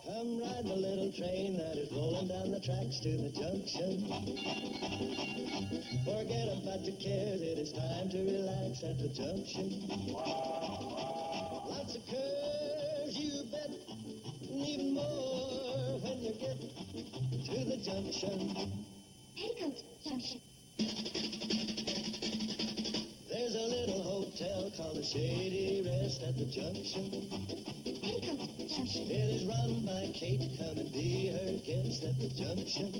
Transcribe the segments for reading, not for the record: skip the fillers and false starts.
Come ride the little train that is rolling down the tracks to the junction. Forget about your cares, it is time to relax at the junction. Lots of curves, you bet, and even more when you get to the junction. Petticoat Junction. There's a little hotel called the Shady Rest at the junction. Petticoat Junction. It is run by Kate. Come and be her guest at the junction.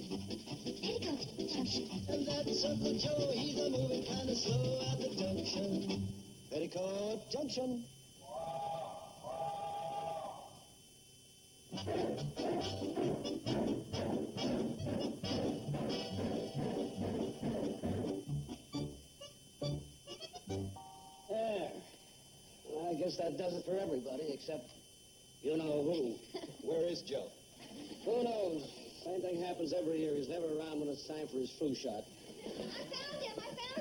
Petticoat Junction. And that's Uncle Joe. He's a moving kind of slow at the junction. Petticoat Junction. There. Well, I guess that does it for everybody, except you know who. Where is Joe? Who knows? Same thing happens every year. He's never around when it's time for his flu shot. I found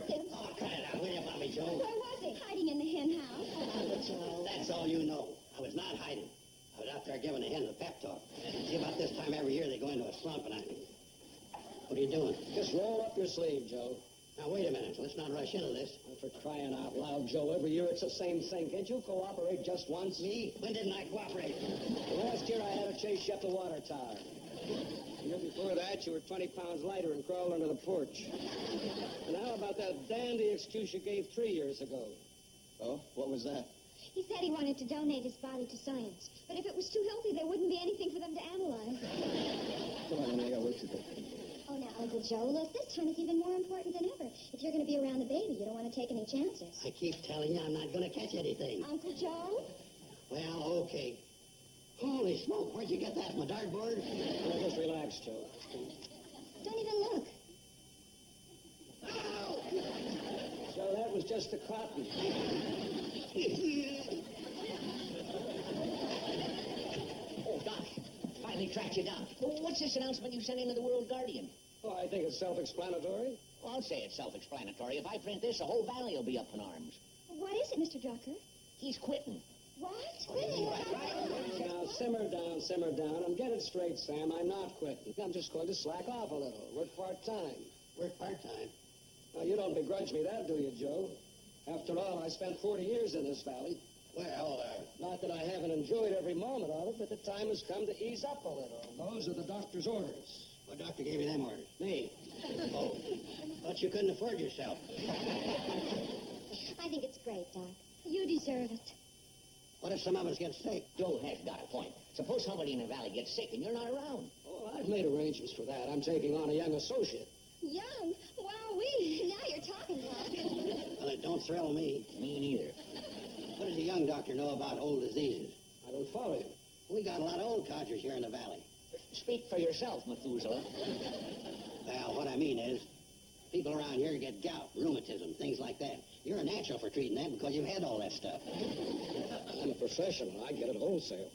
him. Oh, cut it out, will you, Bobby Joe? Where was he? Hiding in the hen house. That's all you know. I was not hiding. I was out there giving the hens a pep talk. See, about this time every year they go into a slump, and What are you doing? Just roll up your sleeve, Joe. Now, wait a minute. Let's not rush into this. Oh, for crying out loud, Joe. Every year it's the same thing. Can't you cooperate just once? Me? When didn't I cooperate? Last year I had to chase you up the water tower. The year before that, you were 20 pounds lighter and crawled under the porch. And how about that dandy excuse you gave 3 years ago? Oh, what was that? He said he wanted to donate his body to science. But if it was too healthy, there wouldn't be anything for them to analyze. Come on, I got work to do. Oh, now, Uncle Joe, look, this time is even more important than ever. If you're going to be around the baby, you don't want to take any chances. I keep telling you I'm not going to catch anything. Uncle Joe? Well, okay. Holy smoke, where'd you get that, my dartboard? Well, just relax, Joe. Don't even look. So that was just the cotton. Oh, Doc, finally tracked you down. Well, what's this announcement you sent into the World Guardian? Oh, I think it's self-explanatory. Well, I'll say it's self-explanatory. If I print this, the whole valley will be up in arms. What is it, Mr. Drucker? He's quitting. What? Now, simmer down. I'm getting straight, Sam. I'm not quitting. I'm just going to slack off a little. Work part-time. Work part-time. Now, you don't begrudge me that, do you, Joe? After all, I spent 40 years in this valley. Well, Not that I haven't enjoyed every moment of it, but the time has come to ease up a little. Those are the doctor's orders. what doctor gave you them orders? Me. Oh, thought you couldn't afford yourself. I think it's great, Doc. You deserve it. What if some of us get sick? Joe has got a point. Suppose somebody in the valley gets sick and you're not around. Oh, I've made arrangements for that. I'm taking on a young associate. Young? Wowee. Now you're talking, Doc. Well, it don't thrill me. Me neither. What does a young doctor know about old diseases? I don't follow you. We got a lot of old codgers here in the valley. Speak for yourself, Methuselah. Well, what I mean is, people around here get gout, rheumatism, things like that. You're a natural for treating that because you've had all that stuff. I'm a professional. I get it wholesale.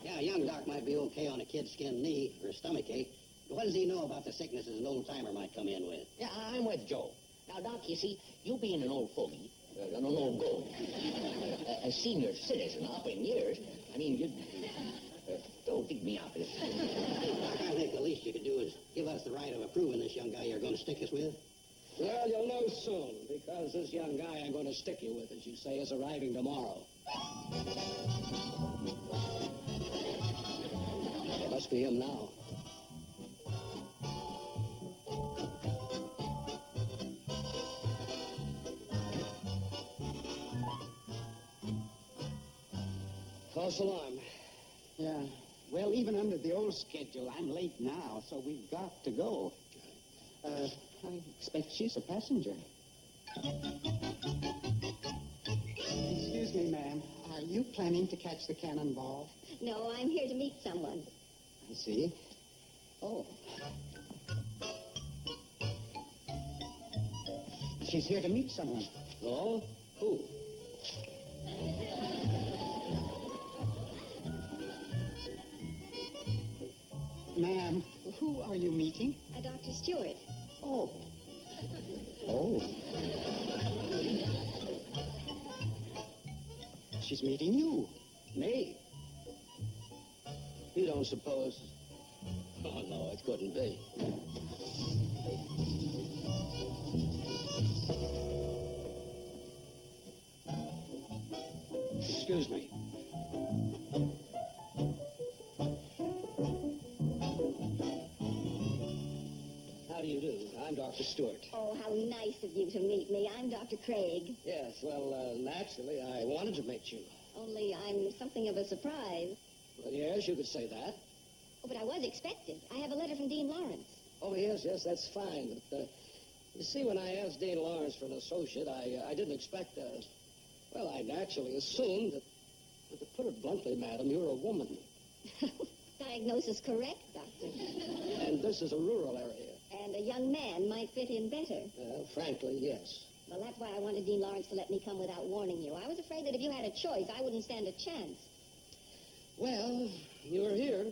Yeah, a young doc might be okay on a kid's skinned knee or a stomach ache, but what does he know about the sicknesses an old-timer might come in with? Yeah, I'm with Joe. Now, Doc, you see, you being an old fogey, an old goat, a senior citizen up in years, I mean, you... don't dig me out of this. I think the least you could do is give us the right of approving this young guy you're going to stick us with. Well, you'll know soon, because this young guy I'm going to stick you with, as you say, is arriving tomorrow. It must be him now. False alarm. Yeah. Well, even under the old schedule, I'm late now, so we've got to go. I expect she's a passenger. Excuse me, ma'am. Are you planning to catch the cannonball? No, I'm here to meet someone. I see. Oh. She's here to meet someone. Oh? Who? Ma'am, who are you meeting? Dr. Stewart. Oh. Oh. She's meeting you. Me? You don't suppose. Oh, no, it couldn't be. Excuse me. How do you do? I'm Dr. Stewart. Oh, how nice of you to meet me. I'm Dr. Craig. Yes, well, naturally, I wanted to meet you. Only I'm something of a surprise. Well, yes, you could say that. Oh, but I was expected. I have a letter from Dean Lawrence. Oh, yes, that's fine. But, you see, when I asked Dean Lawrence for an associate, I didn't expect, well, I naturally assumed that, but to put it bluntly, madam, you're a woman. Diagnosis correct, Doctor. And this is a rural area. And a young man might fit in better. Frankly, yes. Well, that's why I wanted Dean Lawrence to let me come without warning you. I was afraid that if you had a choice, I wouldn't stand a chance. Well, you're here.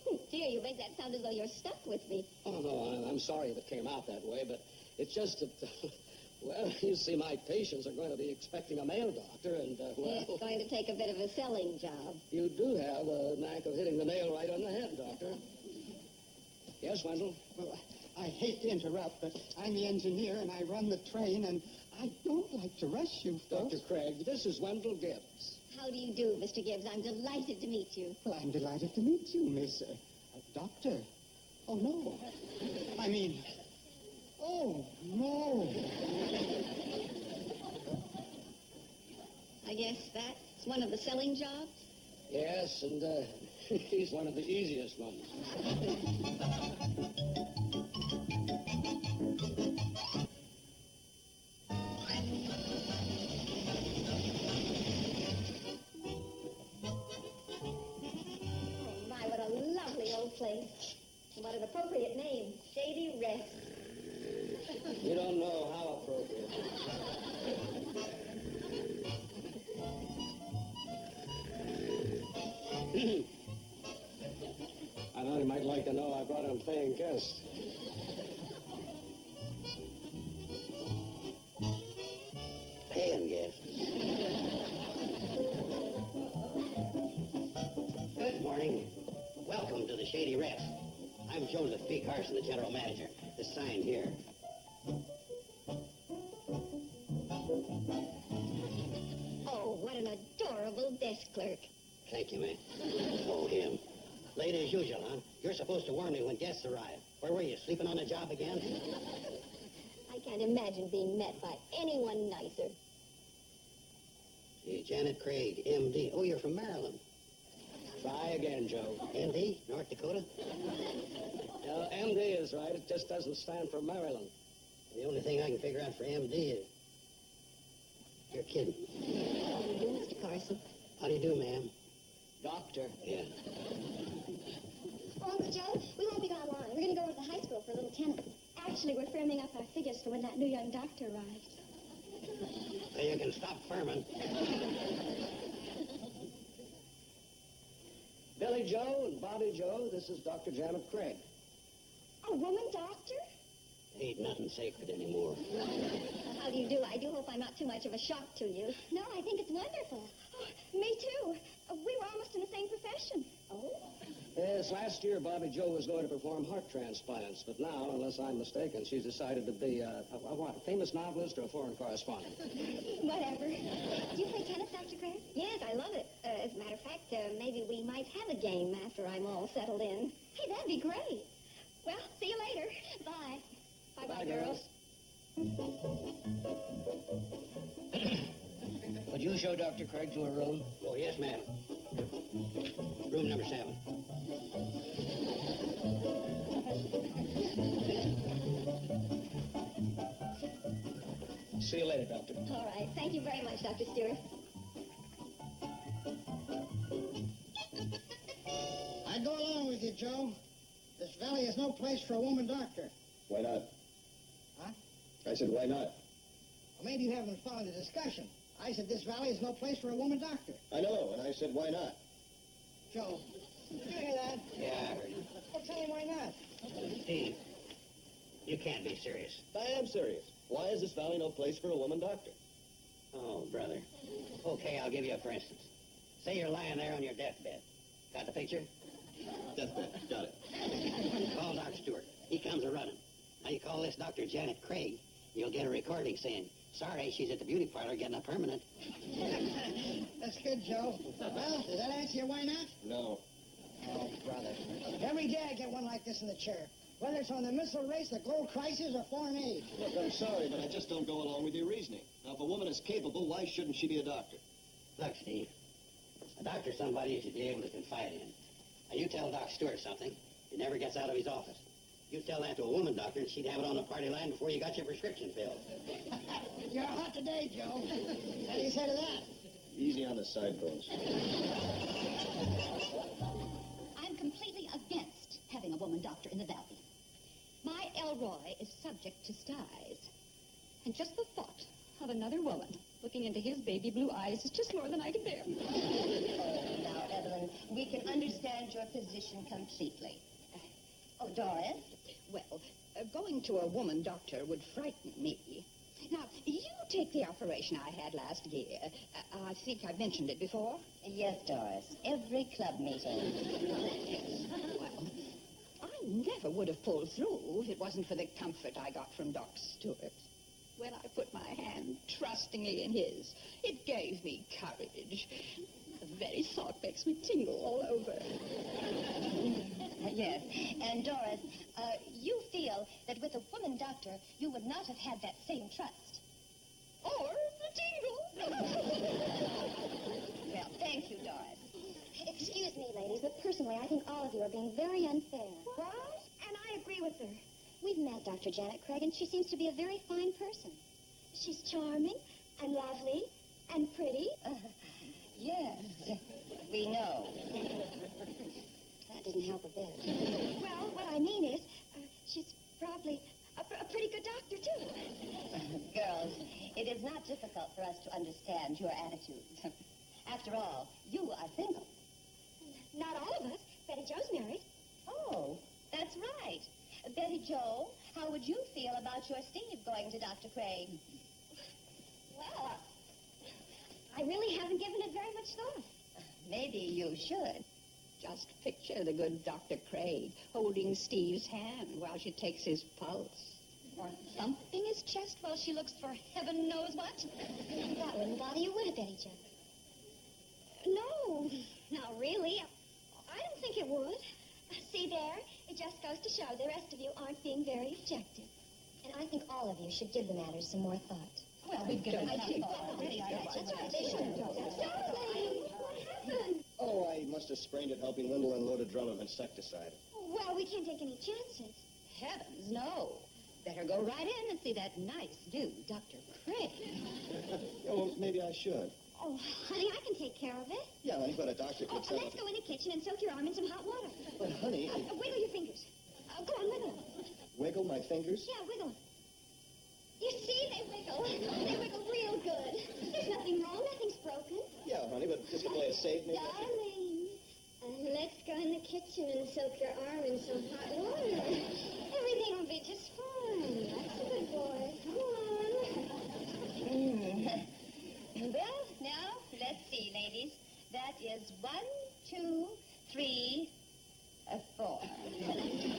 Oh, dear, you make that sound as though you're stuck with me. Oh, no, I'm sorry if it came out that way, but it's just that, well, you see, my patients are going to be expecting a male doctor, and, well... It's going to take a bit of a selling job. You do have a knack of hitting the nail right on the head, Doctor. Yes, Wendell? Well, I hate to interrupt, but I'm the engineer, and I run the train, and I don't like to rush you, folks. Dr. Craig, this is Wendell Gibbs. How do you do, Mr. Gibbs? I'm delighted to meet you. Well, I'm delighted to meet you, Miss... Doctor. Oh, no. I mean... Oh, no. I guess that's one of the selling jobs? Yes, and, he's one of the easiest ones. Place. And what an appropriate name, Shady Rest. You don't know how appropriate. I thought he might like to know I brought him paying guests. Paying guests. Good morning. Welcome to the Shady Rest. I'm Joseph P. Carson, the general manager. The sign here. Oh, what an adorable desk clerk. Thank you, ma'am. Oh, him. Late as usual, huh? You're supposed to warn me when guests arrive. Where were you, sleeping on the job again? I can't imagine being met by anyone nicer. Hey, Janet Craig, M.D. Oh, you're from Maryland. Try again, Joe. M.D., North Dakota? No, MD is right. It just doesn't stand for Maryland. The only thing I can figure out for M.D. is... You're kidding. How do you do, Mr. Carson? How do you do, ma'am? Doctor. Yeah. Oh, Uncle Joe, we won't be gone long. We're going to go over to the high school for a little tennis. Actually, we're firming up our figures for when that new young doctor arrives. So you can stop firming. Billy Joe and Bobby Joe, this is Dr. Janet Craig. A woman doctor? Ain't nothing sacred anymore. How do you do? I do hope I'm not too much of a shock to you. No, I think it's wonderful. Oh, me too. We were almost in the same profession. Oh? Yes, last year Bobby Joe was going to perform heart transplants, but now, unless I'm mistaken, she's decided to be a famous novelist or a foreign correspondent? Whatever. Do you play tennis, Dr. Craig? Yes, I love it. As a matter of fact, maybe we might have a game after I'm all settled in. Hey, that'd be great. Well, see you later. Bye. Bye-bye, girls. Would you show Dr. Craig to her room? Oh, yes, ma'am. Room number 7. See you later, Doctor. All right. Thank you very much, Dr. Stewart. I go along with you, Joe. This valley is no place for a woman doctor. Why not? Huh? I said, why not? Well, maybe you haven't followed the discussion. I said this valley is no place for a woman doctor. I know, and I said, why not? Joe, did you hear that? Yeah, I heard you. Well, tell him why not. Steve, you can't be serious. I am serious. Why is this valley no place for a woman doctor? Oh, brother. Okay, I'll give you a for instance. Say you're lying there on your deathbed. Got the picture? Deathbed. Got it. Call Doc Stewart. He comes a-running. Now you call this Dr. Janet Craig, you'll get a recording saying, sorry, she's at the beauty parlor getting a permanent. That's good, Joe. Well, does that answer your why not? No. Oh, brother. Every day I get one like this in the chair. Whether it's on the missile race, the gold crisis, or foreign aid. Look, I'm sorry, but I just don't go along with your reasoning. Now, if a woman is capable, why shouldn't she be a doctor? Look, Steve, a doctor's somebody you should be able to confide in. Now, you tell Doc Stewart something, he never gets out of his office. You tell that to a woman doctor, and she'd have it on the party line before you got your prescription filled. You're hot today, Joe. What do you say to that? Easy on the sideburns. I'm completely against having a woman doctor in the valley. My Elroy is subject to styes. And just the thought of another woman looking into his baby blue eyes is just more than I can bear. Now, Evelyn, we can understand your position completely. Oh, Doris? Well, going to a woman doctor would frighten me. Now, you take the operation I had last year. I think I mentioned it before. Yes, Doris. Every club meeting. Well, I never would have pulled through if it wasn't for the comfort I got from Doc Stewart. When I put my hand trustingly in his, it gave me courage. The very thought makes me tingle all over. Yes. And, Doris, you feel that with a woman doctor, you would not have had that same trust. Or the tingle. Well, thank you, Doris. Excuse me, ladies, but personally, I think all of you are being very unfair. What? And I agree with her. We've met Dr. Janet Craig, and she seems to be a very fine person. She's charming and lovely and pretty. Yes, we know. That didn't help a bit. Well, what I mean is, she's probably a pretty good doctor, too. Girls, it is not difficult for us to understand your attitudes. After all, you are single. Not all of us. Betty Jo's married. Oh, that's right. Betty Jo, how would you feel about your Steve going to Dr. Craig? Well, I really haven't given it very much thought. Maybe you should. Just picture the good Dr. Craig holding Steve's hand while she takes his pulse. Or thumping his chest while she looks for heaven knows what. That wouldn't bother you, would it, Betty Jo? No, not really. I don't think it would. See there? It just goes to show the rest of you aren't being very objective. And I think all of you should give the matter some more thought. Well, we've given I think that's right. They should. Darling, what happened? Oh, I must have sprained it helping Wendell unload a drum of insecticide. Well, we can't take any chances. Heavens, no. Better go right in and see that nice dude, Dr. Craig. Oh, maybe I should. Oh, honey, I can take care of it. Yeah, honey, but a doctor Oh, could settle. let's go in the kitchen and soak your arm in some hot water. But, honey... Wiggle your fingers. Go on, wiggle. Wiggle my fingers? Yeah, wiggle. You see, they wiggle. They wiggle real good. There's nothing wrong. Nothing's broken. Yeah, honey, but just to play it safe, maybe... Darling, let's go in the kitchen and soak your arm in some hot water. Everything will be just fine. That's a good boy. Come on. Well, now, let's see, ladies. That is 1, 2, 3, 4.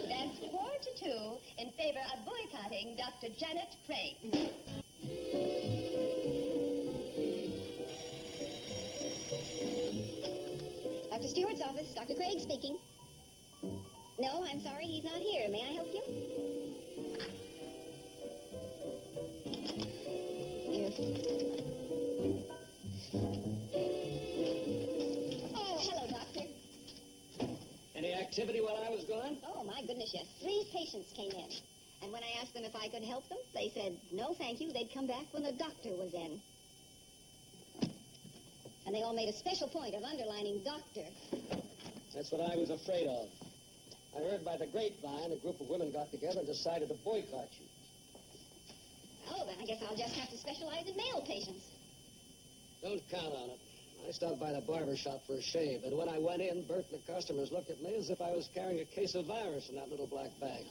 That's 4 to 2 in favor of boycotting Dr. Janet Craig. Dr. Stewart's office. Dr. Craig speaking. No, I'm sorry, he's not here. May I help you? Here. Oh, hello, Doctor. Any activity while I was gone? Oh, my goodness, yes. 3 patients came in. And when I asked them if I could help them, they said, no, thank you. They'd come back when the doctor was in. And they all made a special point of underlining doctor. That's what I was afraid of. I heard by the grapevine a group of women got together and decided to boycott you. Oh, then I guess I'll just have to specialize in male patients. Don't count on it. I stopped by the barber shop for a shave, and when I went in, Bert and the customers looked at me as if I was carrying a case of virus in that little black bag.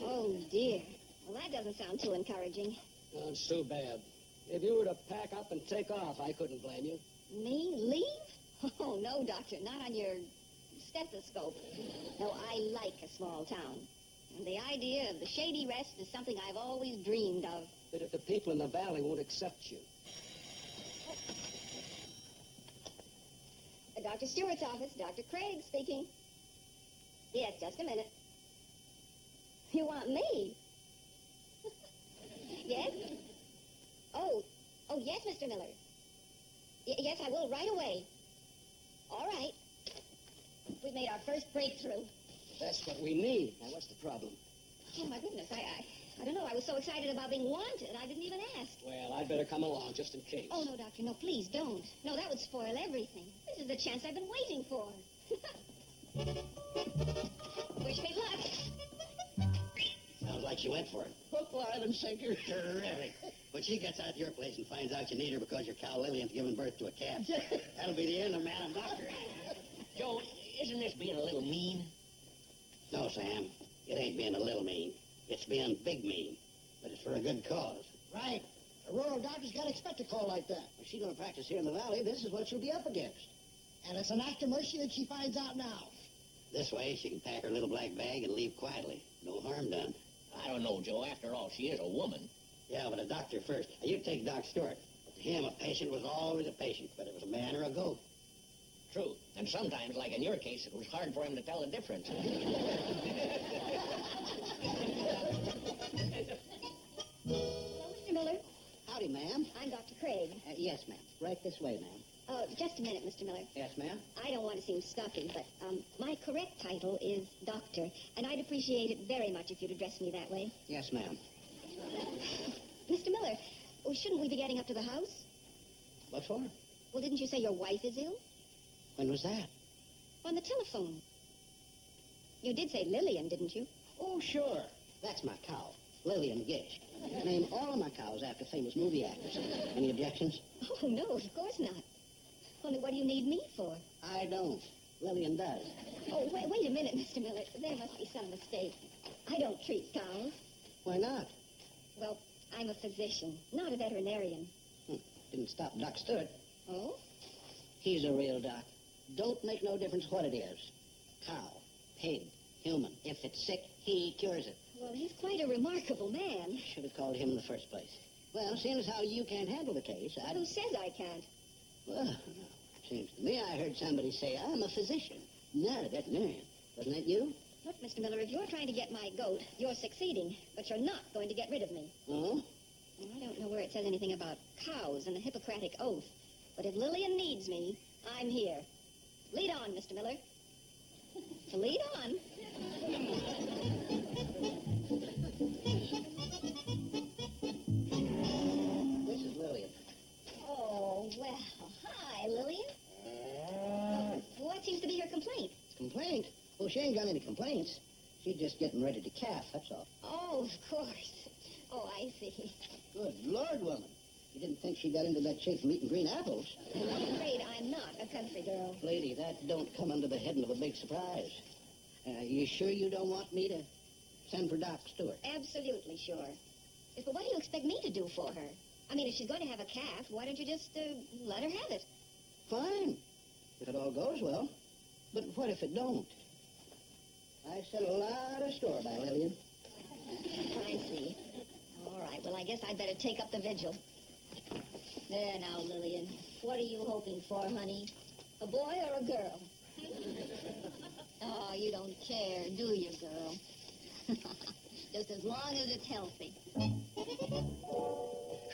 Oh, dear. Well, that doesn't sound too encouraging. Oh, it's too bad. If you were to pack up and take off, I couldn't blame you. Me? Leave? Oh, no, Doctor. Not on your stethoscope. No, I like a small town. And the idea of the shady rest is something I've always dreamed of. But if the people in the valley won't accept you. Dr. Stewart's office. Dr. Craig speaking. Yes, just a minute. You want me? Yes? Oh, yes, Mr. Miller. Yes, I will right away. All right. We've made our first breakthrough. That's what we need. Now, what's the problem? Oh, my goodness. I don't know. I was so excited about being wanted, I didn't even ask. Well, I'd better come along just in case. Oh, no, Doctor. No, please don't. No, that would spoil everything. This is the chance I've been waiting for. Wish me luck. Sounds like she went for it. Hook, line, and sinker. Terrific. When she gets out to your place and finds out you need her because your cow Lillian's giving birth to a calf, that'll be the end of Madam Doctor. Joe, isn't this being a little mean? No, Sam. It ain't being a little mean. It's being big mean. But it's for a good cause. Right. A rural doctor's got to expect a call like that. If she's going to practice here in the valley, this is what she'll be up against. And it's an act of mercy that she finds out now. This way, she can pack her little black bag and leave quietly. No harm done. I don't know, Joe. After all, she is a woman. Yeah, but a doctor first. Now, you take Doc Stewart. To him, a patient was always a patient, whether it was a man or a goat. True. And sometimes, like in your case, it was hard for him to tell the difference. Hello, Mr. Miller. Howdy, ma'am. I'm Dr. Craig. Yes, ma'am. Right this way, ma'am. Oh, just a minute, Mr. Miller. Yes, ma'am. I don't want to seem stuffy, but my correct title is doctor, and I'd appreciate it very much if you'd address me that way. Yes, ma'am. Mr. Miller, shouldn't we be getting up to the house? What for? Well, didn't you say your wife is ill? When was that? On the telephone. You did say Lillian, didn't you? Oh, sure. That's my cow, Lillian Gish. Name all of my cows after famous movie actors. Any objections? Oh, no, of course not. Only what do you need me for? I don't. Lillian does. Oh, wait a minute, Mr. Miller. There must be some mistake. I don't treat cows. Why not? Well, I'm a physician, not a veterinarian. Didn't stop Doc Stewart. Oh? He's a real doc. Don't make no difference what it is. Cow, pig, human. If it's sick, he cures it. Well, he's quite a remarkable man. Should have called him in the first place. Well, seeing as how you can't handle the case, Who says I can't? Well, seems to me I heard somebody say I'm a physician, not a veterinarian. Wasn't that you? Look, Mr. Miller, if you're trying to get my goat, you're succeeding, but you're not going to get rid of me. Oh? Well, I don't know where it says anything about cows and the Hippocratic Oath, but if Lillian needs me, I'm here. Lead on, Mr. Miller. Lead on. This is Lillian. Oh, well, hi, Lillian. What seems to be your complaint? Complaint? Well, she ain't got any complaints. She's just getting ready to calf, that's all. Oh, of course. Oh, I see. Good Lord, woman. You didn't think she got into that shape from eating green apples? I'm afraid I'm not a country girl. Lady, that don't come under the heading of a big surprise. You sure you don't want me to send for Doc Stewart? Absolutely sure. But what do you expect me to do for her? I mean, if she's going to have a calf, why don't you just let her have it? Fine, if it all goes well. But what if it don't? I set a lot of store by Lillian. I see. All right, well, I guess I'd better take up the vigil. There now, Lillian. What are you hoping for, honey? A boy or a girl? Oh, you don't care, do you, girl? Just as long as it's healthy.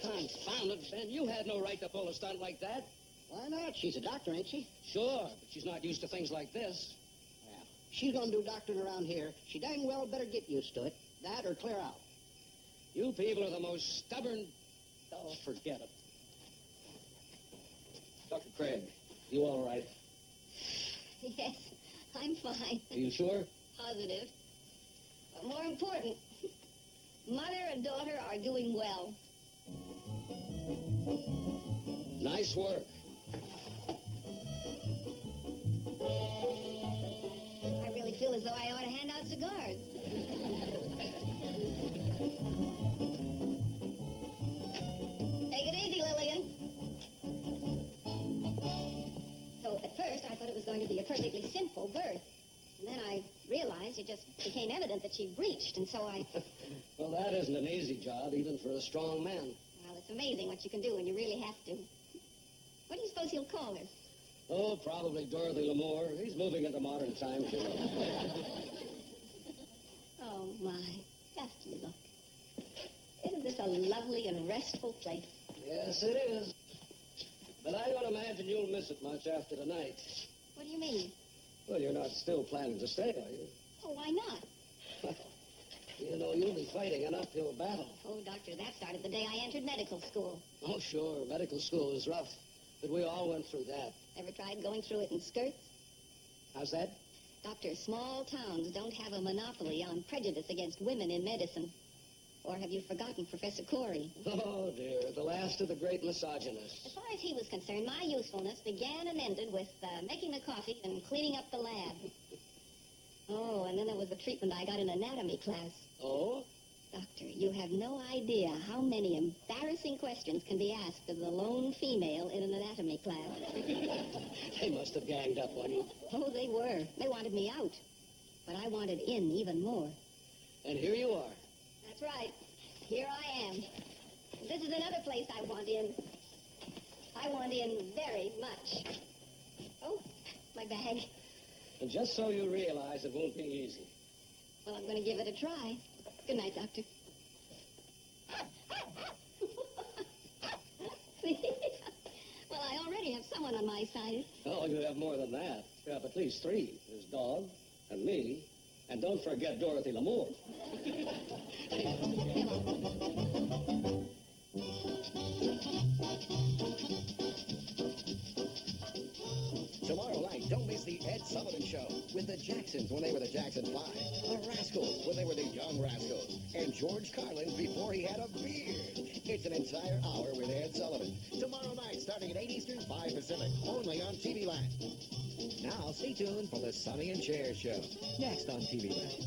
Confound it, Ben. You had no right to pull a stunt like that. Why not? She's a doctor, ain't she? Sure, but she's not used to things like this. Well, she's gonna do doctoring around here. She dang well better get used to it. That or clear out. You people are the most stubborn... Oh, forget it. Dr. Craig, you all right? Yes, I'm fine. Are you sure? Positive. But more important, mother and daughter are doing well. Nice work. I really feel as though I ought to hand out cigars. Take it easy, Lillian. So at first I thought it was going to be a perfectly simple birth. And then I realized it just became evident that she breached, and so I... Well, that isn't an easy job, even for a strong man. Well, it's amazing what you can do when you really have to. What do you suppose he'll call her? Oh, probably Dorothy L'Amour. He's moving into modern times, you know. Oh, my. Just look. Isn't this a lovely and restful place? Yes, it is. But I don't imagine you'll miss it much after tonight. What do you mean? Well, you're not still planning to stay, are you? Oh, why not? Well, you know, you'll be fighting an uphill battle. Oh, Doctor, that started the day I entered medical school. Oh, sure. Medical school is rough. But we all went through that. Ever tried going through it in skirts? How's that? Doctor, small towns don't have a monopoly on prejudice against women in medicine. Or have you forgotten Professor Corey? Oh, dear. The last of the great misogynists. As far as he was concerned, my usefulness began and ended with making the coffee and cleaning up the lab. Oh, and then there was the treatment I got in anatomy class. Oh? Doctor, you have no idea how many embarrassing questions can be asked of the lone female in an anatomy class. They must have ganged up on you. Oh, they were. They wanted me out. But I wanted in even more. And here you are. That's right. Here I am. This is another place I want in. I want in very much. Oh, my bag. And just so you realize, it won't be easy. Well, I'm going to give it a try. Good night, Doctor. Well, I already have someone on my side. Oh, you have more than that. You have at least three. There's Dog, and me, and don't forget Dorothy L'Amour. Tomorrow night, don't miss the Ed Sullivan Show with the Jacksons when they were the Jackson 5, the Rascals when they were the Young Rascals, and George Carlin before he had a beard. It's an entire hour with Ed Sullivan. Tomorrow night, starting at 8 Eastern, 5 Pacific, only on TV Land. Now, stay tuned for the Sonny and Cher Show, next on TV Land.